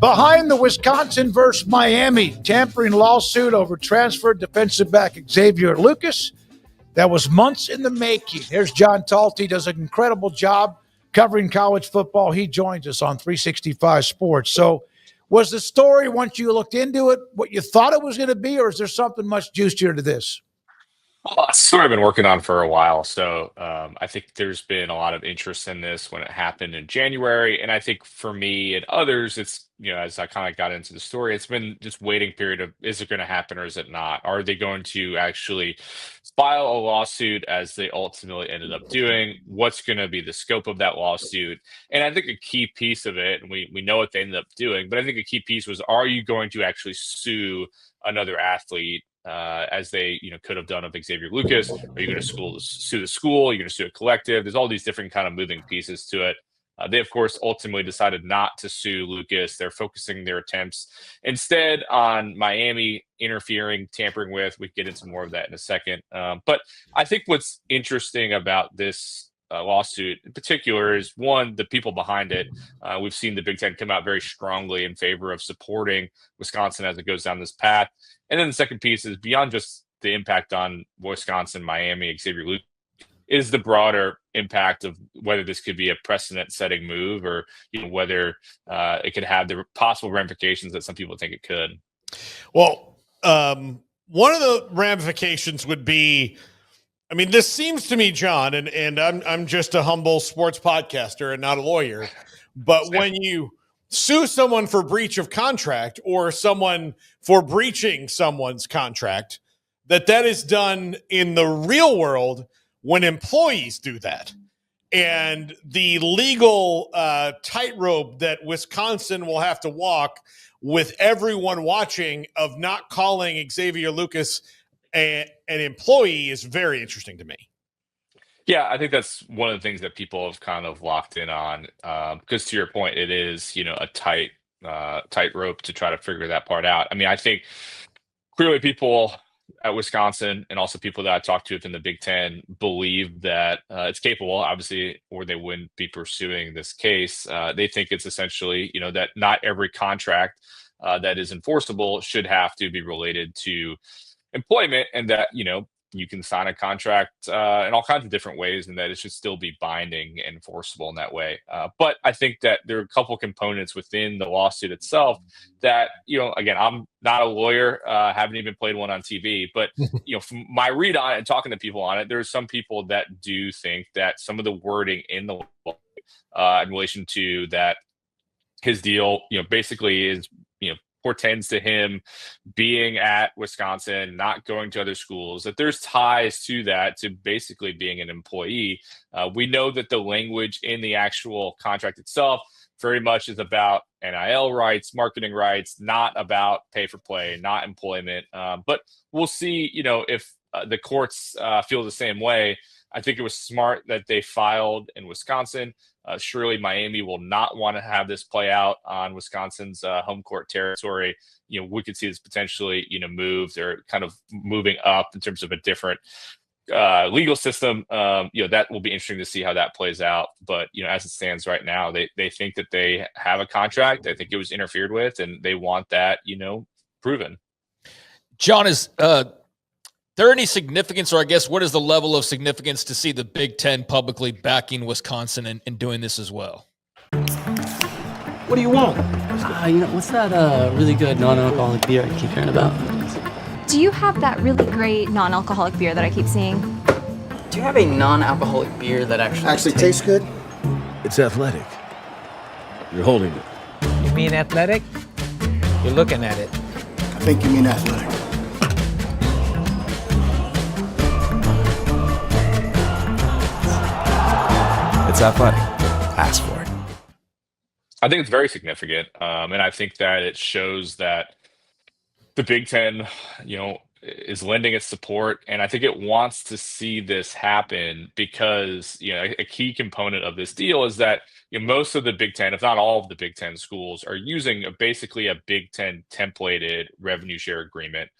Behind the Wisconsin versus Miami tampering lawsuit over transferred defensive back Xavier Lucas. That was months in the making. Here's John Talty, does an incredible job covering college football. He joins us on 365 Sports. So was the story, once you looked into it, what you thought it was going to be, or is there something much juicier to this? Well, it's sort of been working on for a while. So I think there's been a lot of interest in this when it happened in January. And I think for me and others, it's, as I kind of got into the story, it's been just waiting period of, is it going to happen or is it not? Are they going to actually file a lawsuit as they ultimately ended up doing? What's going to be the scope of that lawsuit? And I think a key piece of it, and we know what they ended up doing, but I think a key piece was, are you going to actually sue another athlete? As they could have done of Xavier Lucas? Are you going to sue the school? Are you going to sue a collective? There's all these different kind of moving pieces to it. They, of course, ultimately decided not to sue Lucas. They're focusing their attempts instead on Miami interfering, tampering with. We can get into more of that in a second. But I think what's interesting about this lawsuit in particular is, one, the people behind it. We've seen the Big Ten come out very strongly in favor of supporting Wisconsin as it goes down this path. And then the second piece is, beyond just the impact on Wisconsin, Miami, Xavier Lucas, is the broader impact of whether this could be a precedent-setting move, or whether it could have the possible ramifications that some people think it could. Well, one of the ramifications would be, I mean, this seems to me, John, and I'm just a humble sports podcaster and not a lawyer, but when you sue someone for breach of contract, or someone for breaching someone's contract, that is done in the real world when employees do that. And the legal tightrope that Wisconsin will have to walk with everyone watching of not calling Xavier Lucas an employee is very interesting to me. Yeah, I think that's one of the things that people have kind of locked in on, because to your point, it is, a tightrope to try to figure that part out. I mean, I think clearly people at Wisconsin, and also people that I talked to within the Big Ten, believe that it's capable, obviously, or they wouldn't be pursuing this case. They think it's essentially, that not every contract that is enforceable should have to be related to employment, and that, you can sign a contract in all kinds of different ways, and that it should still be binding and enforceable in that way. But I think that there are a couple components within the lawsuit itself that, again, I'm not a lawyer, haven't even played one on TV, but, from my read on it and talking to people on it, there's some people that do think that some of the wording in the law in relation to that, his deal, basically is, portends to him being at Wisconsin, not going to other schools, that there's ties to that, to basically being an employee. We know that the language in the actual contract itself very much is about NIL rights, marketing rights, not about pay for play, not employment. But we'll see, if the courts feel the same way. I think it was smart that they filed in Wisconsin. Surely Miami will not want to have this play out on Wisconsin's home court territory. We could see this potentially, move. They're kind of moving up in terms of a different legal system. That will be interesting to see how that plays out. But, as it stands right now, they think that they have a contract. They think it was interfered with, and they want that, proven. John, is there any significance, or I guess what is the level of significance to see the Big Ten publicly backing Wisconsin and doing this as well? What do you want? What's that really good non-alcoholic beer I keep hearing about? Do you have that really great non-alcoholic beer that I keep seeing? Do you have a non-alcoholic beer that actually tastes good? It's athletic. You're holding it. You mean athletic? You're looking at it. I think you mean athletic. It's athletic. Ask for it. I think it's very significant. And I think that it shows that the Big Ten, is lending its support. And I think it wants to see this happen because, a key component of this deal is that most of the Big Ten, if not all of the Big Ten schools, are using basically a Big Ten templated revenue share agreement.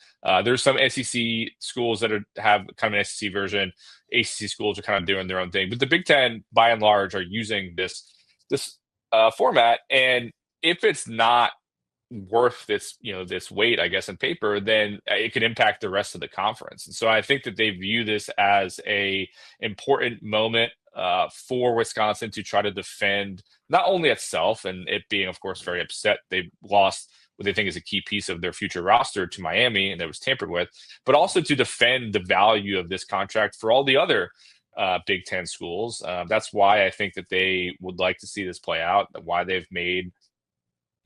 There's some SEC schools that have kind of an SEC version. ACC schools are kind of doing their own thing, but the Big Ten, by and large, are using this format. And if it's not worth this weight, I guess, in paper, then it could impact the rest of the conference. And so I think that they view this as a important moment for Wisconsin to try to defend not only itself, and it being, of course, very upset they lost what they think is a key piece of their future roster to Miami and that was tampered with, but also to defend the value of this contract for all the other Big Ten schools. That's why I think that they would like to see this play out, why they've made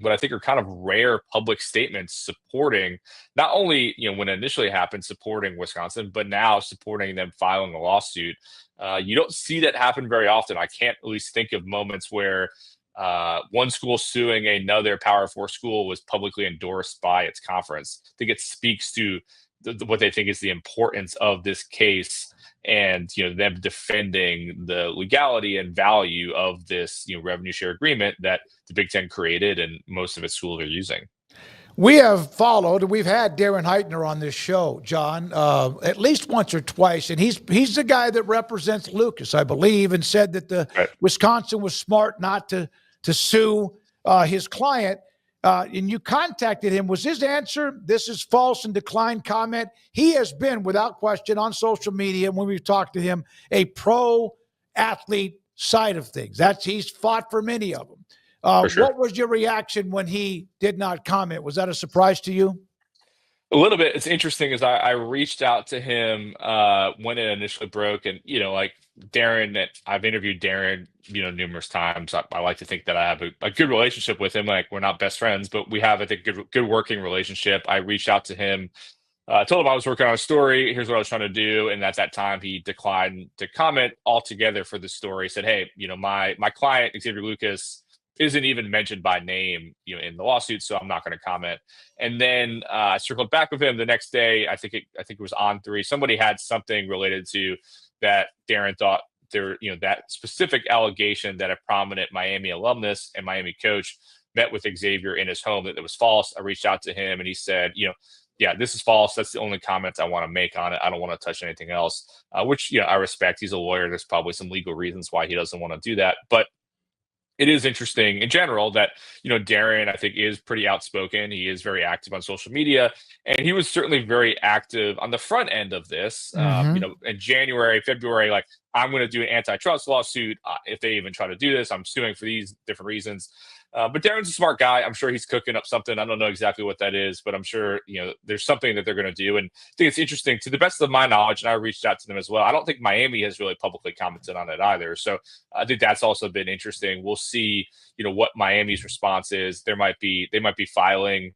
what I think are kind of rare public statements supporting not only, when it initially happened, supporting Wisconsin, but now supporting them filing a lawsuit. You don't see that happen very often. I can't at least think of moments where one school suing another Power 4 school was publicly endorsed by its conference. I think it speaks to what they think is the importance of this case and them defending the legality and value of this revenue share agreement that the Big Ten created and most of its schools are using. We have followed, we've had Darren Heitner on this show, John, at least once or twice, and he's the guy that represents Lucas, I believe, and said that Wisconsin was smart not to sue his client. And you contacted him. Was his answer, this is false and declined comment? He has been, without question, on social media, when we've talked to him, a pro-athlete side of things. He's fought for many of them. Sure. What was your reaction when he did not comment? Was that a surprise to you? A little bit. It's interesting as I reached out to him when it initially broke, and like Darren, I've interviewed Darren numerous times. I like to think that I have a good relationship with him. Like, we're not best friends, but we have, I think, good working relationship. I reached out to him, told him I was working on a story. Here's what I was trying to do, and at that time he declined to comment altogether for the story. He said, "Hey, my client Xavier Lucas isn't even mentioned by name, in the lawsuit, so I'm not going to comment." And then I circled back with him the next day. I think it was on 3. Somebody had something related to that. Darren thought there, that specific allegation that a prominent Miami alumnus and Miami coach met with Xavier in his home, that it was false. I reached out to him and he said, yeah, this is false. That's the only comments I want to make on it. I don't want to touch anything else, which, I respect. He's a lawyer. There's probably some legal reasons why he doesn't want to do that. But it is interesting in general that, Darren, I think, is pretty outspoken. He is very active on social media, and he was certainly very active on the front end of this. In January, February, like, I'm going to do an antitrust lawsuit. If they even try to do this, I'm suing for these different reasons. But Darren's a smart guy. I'm sure he's cooking up something. I don't know exactly what that is, but I'm sure, there's something that they're going to do. And I think it's interesting, to the best of my knowledge, and I reached out to them as well, I don't think Miami has really publicly commented on it either. So I think that's also been interesting. We'll see, what Miami's response is. They might be filing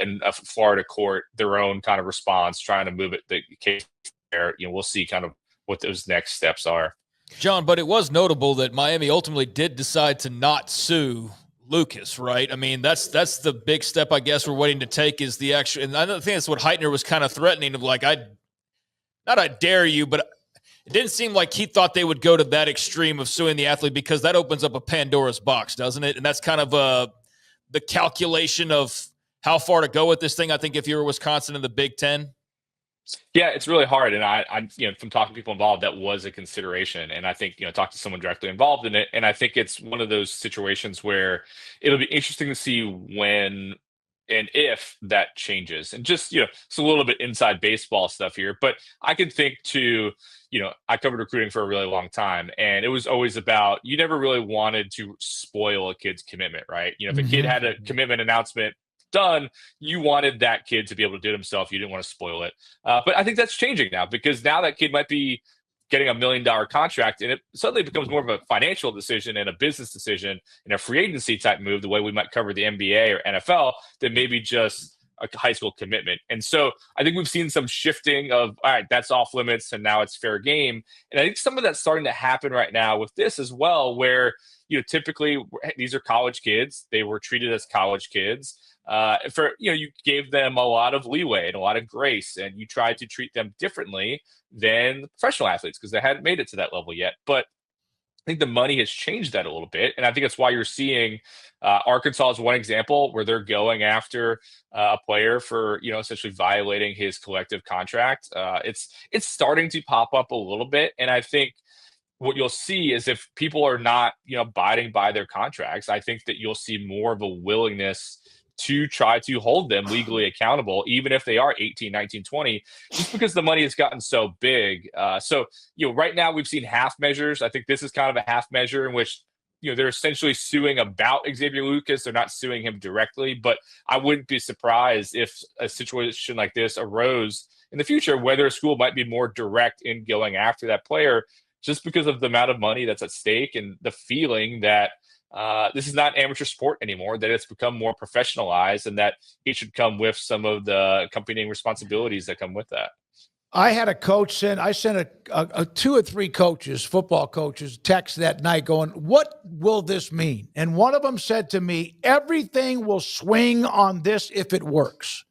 in a Florida court their own kind of response, trying to move the case there. We'll see kind of what those next steps are. John, but it was notable that Miami ultimately did decide to not sue Lucas, right? I mean, that's the big step, I guess, we're waiting to take, is the actual, and I think that's what Heitner was kind of threatening, of like, I dare you, but it didn't seem like he thought they would go to that extreme of suing the athlete, because that opens up a Pandora's box, doesn't it? And that's kind of the calculation of how far to go with this thing, I think, if you were Wisconsin in the Big Ten. Yeah, it's really hard. And I from talking to people involved, that was a consideration. And I think, talk to someone directly involved in it. And I think it's one of those situations where it'll be interesting to see when and if that changes. And just, it's a little bit inside baseball stuff here, but I can think to, I covered recruiting for a really long time, and it was always about, you never really wanted to spoil a kid's commitment, right? If a kid had a commitment announcement done, you wanted that kid to be able to do it himself. You didn't want to spoil it. But I think that's changing now, because now that kid might be getting $1 million contract, and it suddenly becomes more of a financial decision and a business decision and a free agency type move, the way we might cover the NBA or NFL, than maybe just a high school commitment. And so I think we've seen some shifting of, all right, that's off limits, and now it's fair game. And I think some of that's starting to happen right now with this as well, where, typically these are college kids. They were treated as college kids. You gave them a lot of leeway and a lot of grace, and you tried to treat them differently than the professional athletes, because they hadn't made it to that level yet. But I think the money has changed that a little bit. And I think that's why you're seeing Arkansas is one example where they're going after a player for, essentially violating his collective contract. It's starting to pop up a little bit. And I think what you'll see is, if people are not, abiding by their contracts, I think that you'll see more of a willingness to try to hold them legally accountable, even if they are 18, 19, 20, just because the money has gotten so big. So, right now we've seen half measures. I think this is kind of a half measure in which, they're essentially suing about Xavier Lucas. They're not suing him directly, but I wouldn't be surprised if a situation like this arose in the future, whether a school might be more direct in going after that player just because of the amount of money that's at stake and the feeling that this is not amateur sport anymore, that it's become more professionalized and that it should come with some of the accompanying responsibilities that come with that. I had a coach I sent a 2 or 3 coaches, football coaches, text that night going, what will this mean? And one of them said to me, everything will swing on this if it works.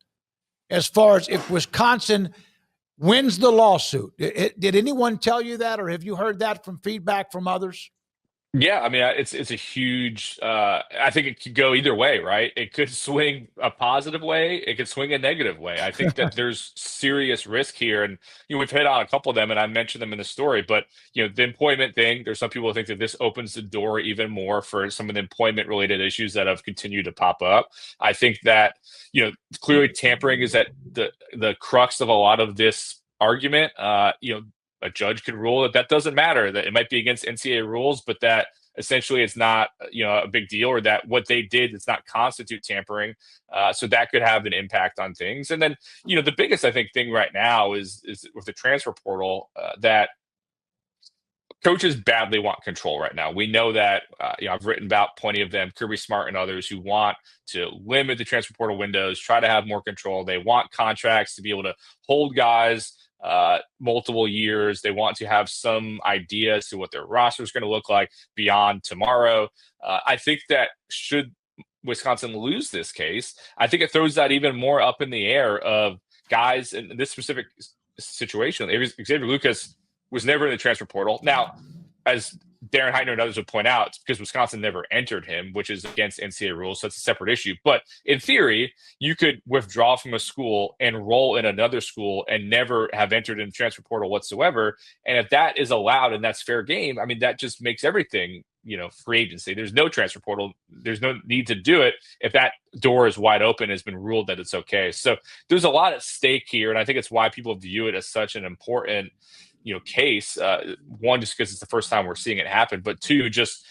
As far as if Wisconsin wins the lawsuit. Did anyone tell you that, or have you heard that from feedback from others? Yeah, I mean, it's a huge. I think it could go either way, right? It could swing a positive way. It could swing a negative way. I think that there's serious risk here, and we've hit on a couple of them, and I mentioned them in the story. But the employment thing. There's some people who think that this opens the door even more for some of the employment-related issues that have continued to pop up. I think that clearly tampering is at the crux of a lot of this argument. A judge could rule that doesn't matter, that it might be against NCAA rules, but that essentially it's not, a big deal, or that what they did does not constitute tampering. So that could have an impact on things. And then, the biggest, I think, thing right now is with the transfer portal, that coaches badly want control right now. We know that, I've written about plenty of them, Kirby Smart and others, who want to limit the transfer portal windows, try to have more control. They want contracts to be able to hold guys multiple years. They want to have some idea as to what their roster is going to look like beyond tomorrow. I think that should Wisconsin lose this case, I think it throws that even more up in the air of guys in this specific situation. Xavier Lucas was never in the transfer portal. Now, as Darren Heitner and others would point out, it's because Wisconsin never entered him, which is against NCAA rules. So it's a separate issue. But in theory, you could withdraw from a school, enroll in another school, and never have entered in the transfer portal whatsoever. And if that is allowed and that's fair game, I mean, that just makes everything, free agency. There's no transfer portal. There's no need to do it if that door is wide open, has been ruled that it's okay. So there's a lot at stake here. And I think it's why people view it as such an important case. One, just because it's the first time we're seeing it happen, but two, just,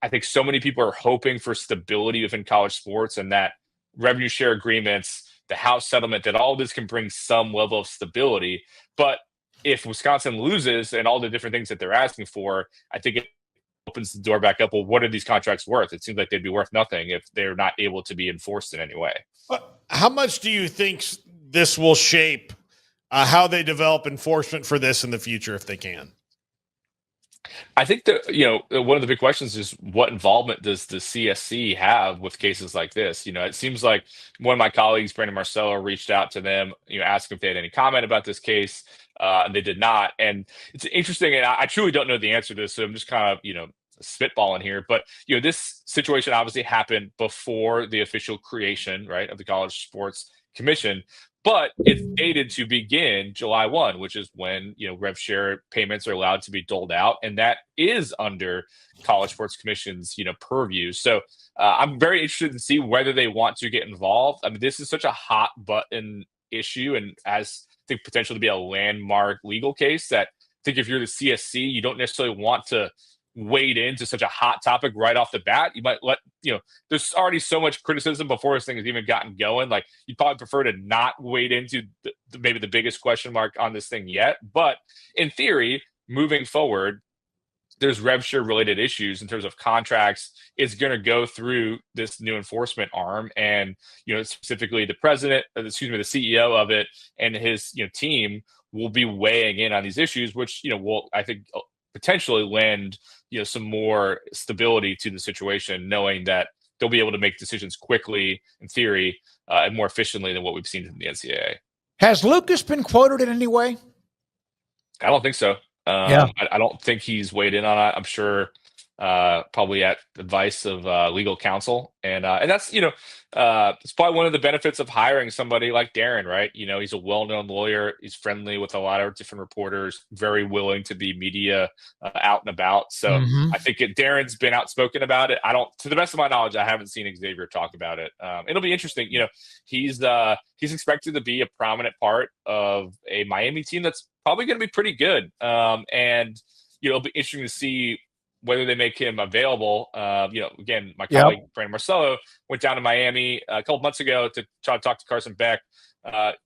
I think so many people are hoping for stability within college sports, and that revenue share agreements, the House settlement, that all this can bring some level of stability. But if Wisconsin loses and all the different things that they're asking for, I think it opens the door back up. Well, what are these contracts worth? It seems like they'd be worth nothing if they're not able to be enforced in any way. How much do you think this will shape how they develop enforcement for this in the future, if they can? I think that, one of the big questions is what involvement does the CSC have with cases like this? It seems like one of my colleagues, Brandon Marcello, reached out to them, asking if they had any comment about this case, and they did not. And it's interesting, and I truly don't know the answer to this, so I'm just kind of, spitballing here. But, this situation obviously happened before the official creation, right, of the College Sports Commission. But it's dated to begin July 1, which is when, rev share payments are allowed to be doled out. And that is under College Sports Commission's, purview. So I'm very interested to see whether they want to get involved. I mean, this is such a hot button issue, and as I think potentially to be a landmark legal case, that I think if you're the CSC, you don't necessarily want to wade into such a hot topic right off the bat. You might let, there's already so much criticism before this thing has even gotten going. Like, you'd probably prefer to not wade into maybe the biggest question mark on this thing yet. But in theory, moving forward, there's rev share related issues in terms of contracts. It's going to go through this new enforcement arm, and, specifically the CEO of it and his, team will be weighing in on these issues, which, will, I think, potentially lend some more stability to the situation, knowing that they'll be able to make decisions quickly, in theory, and more efficiently than what we've seen from the NCAA. Has Lucas been quoted in any way? I don't think so. I don't think he's weighed in on it. I'm sure probably at advice of legal counsel, and that's it's probably one of the benefits of hiring somebody like Darren, right? He's a well-known lawyer. He's friendly with a lot of different reporters, very willing to be media out and about. So I think Darren's been outspoken about it. To the best of my knowledge, I haven't seen Xavier talk about it. It'll be interesting. He's expected to be a prominent part of a Miami team that's probably going to be pretty good. And it'll be interesting to see whether they make him available. Again, my colleague Brandon Marcello went down to Miami a couple months ago to try to talk to Carson Beck.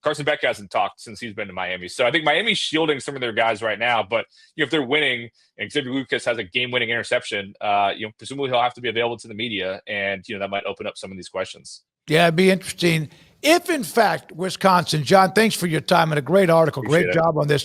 Carson Beck hasn't talked since he's been to Miami. So I think Miami's shielding some of their guys right now. But if they're winning and Xavier Lucas has a game-winning interception, presumably he'll have to be available to the media, and that might open up some of these questions. Yeah, it'd be interesting if, in fact, Wisconsin. John, thanks for your time and a great article. Appreciate Great it. job on this.